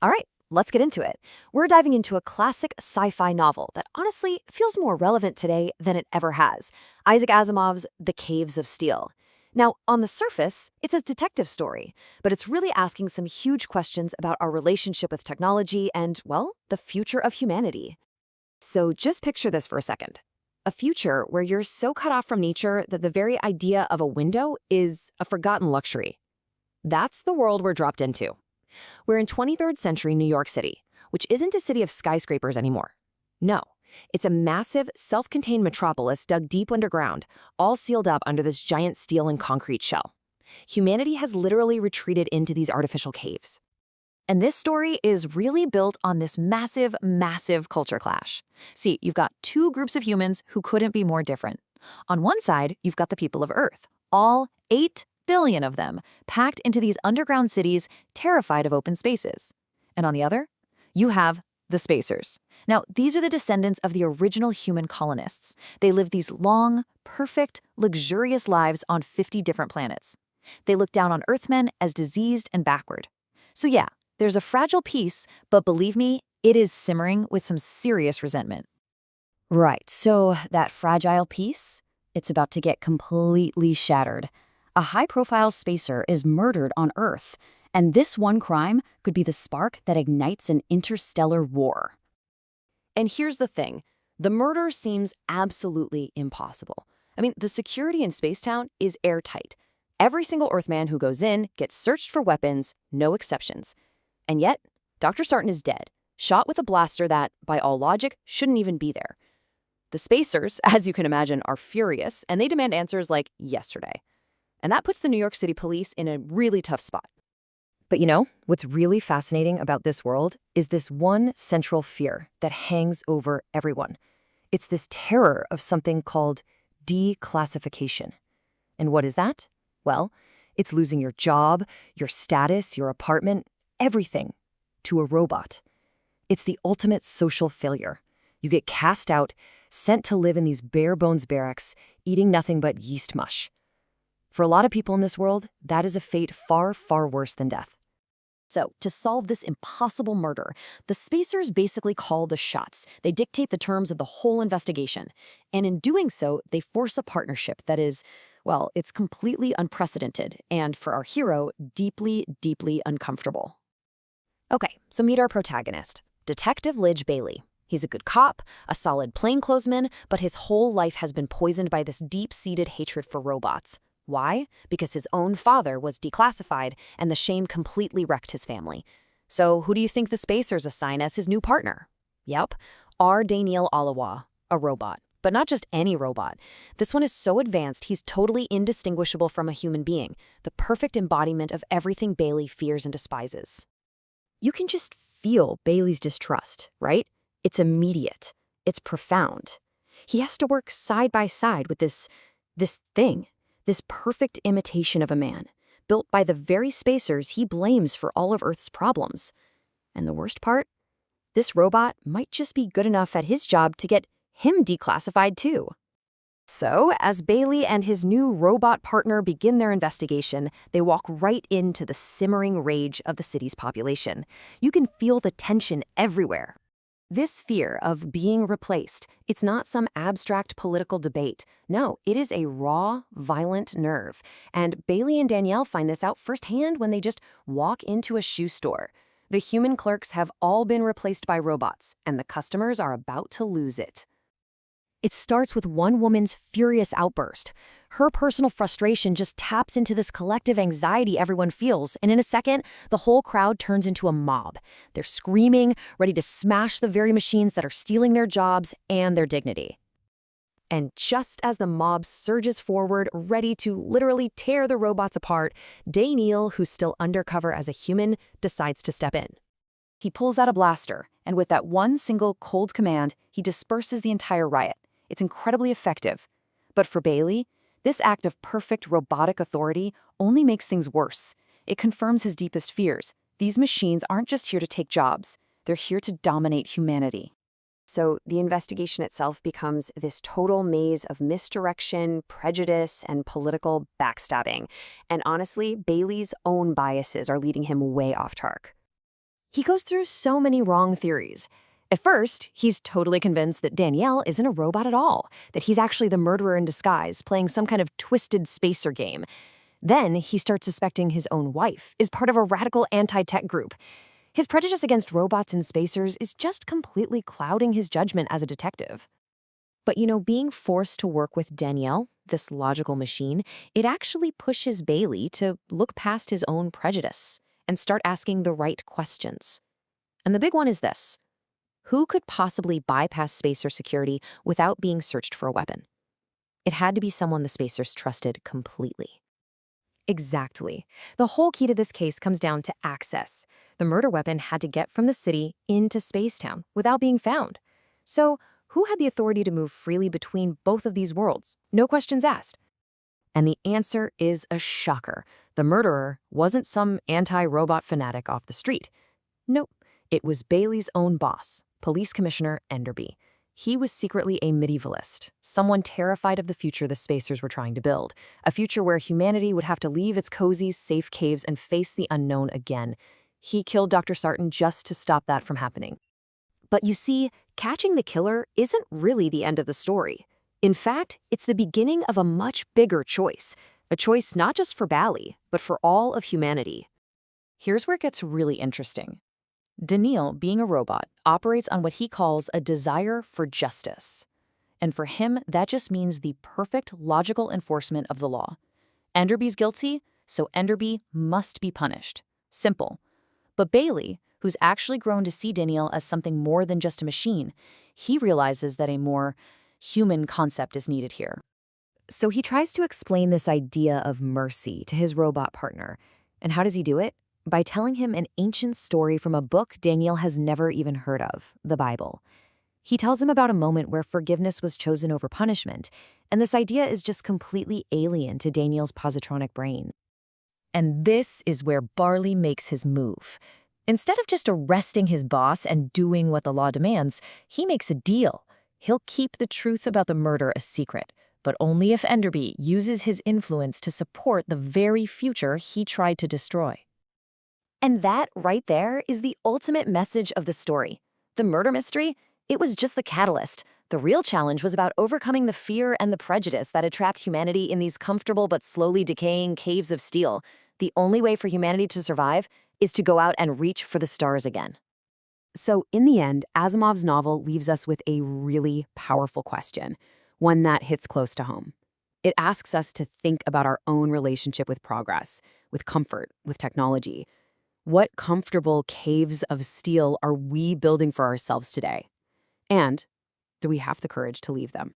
All right, let's get into it. We're diving into a classic sci-fi novel that honestly feels more relevant today than it ever has. Isaac Asimov's The Caves of Steel. Now, on the surface, it's a detective story, but it's really asking some huge questions about our relationship with technology and, well, the future of humanity. So just picture this for a second. A future where you're so cut off from nature that the very idea of a window is a forgotten luxury. That's the world we're dropped into. We're in 23rd century New York City, which isn't a city of skyscrapers anymore. No, it's a massive, self-contained metropolis dug deep underground, all sealed up under this giant steel and concrete shell. Humanity has literally retreated into these artificial caves. And this story is really built on this massive, massive culture clash. See, you've got two groups of humans who couldn't be more different. On one side, you've got the people of Earth, all 8 billion of them, packed into these underground cities, terrified of open spaces. And on the other, you have the spacers. Now, these are the descendants of the original human colonists. They live these long, perfect, luxurious lives on 50 different planets. They look down on Earthmen as diseased and backward. So yeah, there's a fragile peace, but believe me, it is simmering with some serious resentment. Right, so that fragile peace, it's about to get completely shattered. A high-profile spacer is murdered on Earth, and this one crime could be the spark that ignites an interstellar war. And here's the thing. The murder seems absolutely impossible. I mean, the security in Spacetown is airtight. Every single Earthman who goes in gets searched for weapons, no exceptions. And yet, Dr. Sarton is dead, shot with a blaster that, by all logic, shouldn't even be there. The spacers, as you can imagine, are furious, and they demand answers like yesterday. And that puts the New York City police in a really tough spot. But you know, what's really fascinating about this world is this one central fear that hangs over everyone. It's this terror of something called declassification. And what is that? Well, it's losing your job, your status, your apartment, everything to a robot. It's the ultimate social failure. You get cast out, sent to live in these bare-bones barracks, eating nothing but yeast mush. For a lot of people in this world, that is a fate far, far worse than death. So, to solve this impossible murder, the spacers basically call the shots. They dictate the terms of the whole investigation. And in doing so, they force a partnership that is, well, it's completely unprecedented and, for our hero, deeply, deeply uncomfortable. Okay, so meet our protagonist, Detective Elijah Baley. He's a good cop, a solid plainclothesman, but his whole life has been poisoned by this deep-seated hatred for robots. Why? Because his own father was declassified, and the shame completely wrecked his family. So who do you think the spacers assign as his new partner? Yep, Daneel Olivaw, a robot. But not just any robot. This one is so advanced, he's totally indistinguishable from a human being, the perfect embodiment of everything Baley fears and despises. You can just feel Baley's distrust, right? It's immediate. It's profound. He has to work side by side with this thing. This perfect imitation of a man, built by the very spacers he blames for all of Earth's problems. And the worst part? This robot might just be good enough at his job to get him declassified too. So, as Baley and his new robot partner begin their investigation, they walk right into the simmering rage of the city's population. You can feel the tension everywhere. This fear of being replaced, it's not some abstract political debate. No, it is a raw, violent nerve. And Baley and Daneel find this out firsthand when they just walk into a shoe store. The human clerks have all been replaced by robots, and the customers are about to lose it. It starts with one woman's furious outburst. Her personal frustration just taps into this collective anxiety everyone feels, and in a second, the whole crowd turns into a mob. They're screaming, ready to smash the very machines that are stealing their jobs and their dignity. And just as the mob surges forward, ready to literally tear the robots apart, Daneel, who's still undercover as a human, decides to step in. He pulls out a blaster, and with that one single cold command, he disperses the entire riot. It's incredibly effective. But for Baley, this act of perfect robotic authority only makes things worse. It confirms his deepest fears. These machines aren't just here to take jobs. They're here to dominate humanity. So the investigation itself becomes this total maze of misdirection, prejudice, and political backstabbing. And honestly, Baley's own biases are leading him way off track. He goes through so many wrong theories. At first, he's totally convinced that Daneel isn't a robot at all, that he's actually the murderer in disguise, playing some kind of twisted spacer game. Then he starts suspecting his own wife is part of a radical anti-tech group. His prejudice against robots and spacers is just completely clouding his judgment as a detective. But being forced to work with Daneel, this logical machine, it actually pushes Baley to look past his own prejudice and start asking the right questions. And the big one is this: who could possibly bypass spacer security without being searched for a weapon? It had to be someone the spacers trusted completely. Exactly. The whole key to this case comes down to access. The murder weapon had to get from the city into Spacetown without being found. So, who had the authority to move freely between both of these worlds? No questions asked. And the answer is a shocker. The murderer wasn't some anti-robot fanatic off the street. Nope, it was Baley's own boss, Police Commissioner Enderby. He was secretly a medievalist, someone terrified of the future the spacers were trying to build, a future where humanity would have to leave its cozy, safe caves and face the unknown again. He killed Dr. Sarton just to stop that from happening. But you see, catching the killer isn't really the end of the story. In fact, it's the beginning of a much bigger choice, a choice not just for Baley, but for all of humanity. Here's where it gets really interesting. Daneel, being a robot, operates on what he calls a desire for justice. And for him, that just means the perfect logical enforcement of the law. Enderby's guilty, so Enderby must be punished. Simple. But Baley, who's actually grown to see Daneel as something more than just a machine, he realizes that a more human concept is needed here. So he tries to explain this idea of mercy to his robot partner. And how does he do it? By telling him an ancient story from a book Daneel has never even heard of, the Bible. He tells him about a moment where forgiveness was chosen over punishment, and this idea is just completely alien to Daneel's positronic brain. And this is where Baley makes his move. Instead of just arresting his boss and doing what the law demands, he makes a deal. He'll keep the truth about the murder a secret, but only if Enderby uses his influence to support the very future he tried to destroy. And that right there is the ultimate message of the story. The murder mystery, it was just the catalyst. The real challenge was about overcoming the fear and the prejudice that had trapped humanity in these comfortable but slowly decaying caves of steel. The only way for humanity to survive is to go out and reach for the stars again. So in the end, Asimov's novel leaves us with a really powerful question, one that hits close to home. It asks us to think about our own relationship with progress, with comfort, with technology. What comfortable caves of steel are we building for ourselves today? And do we have the courage to leave them?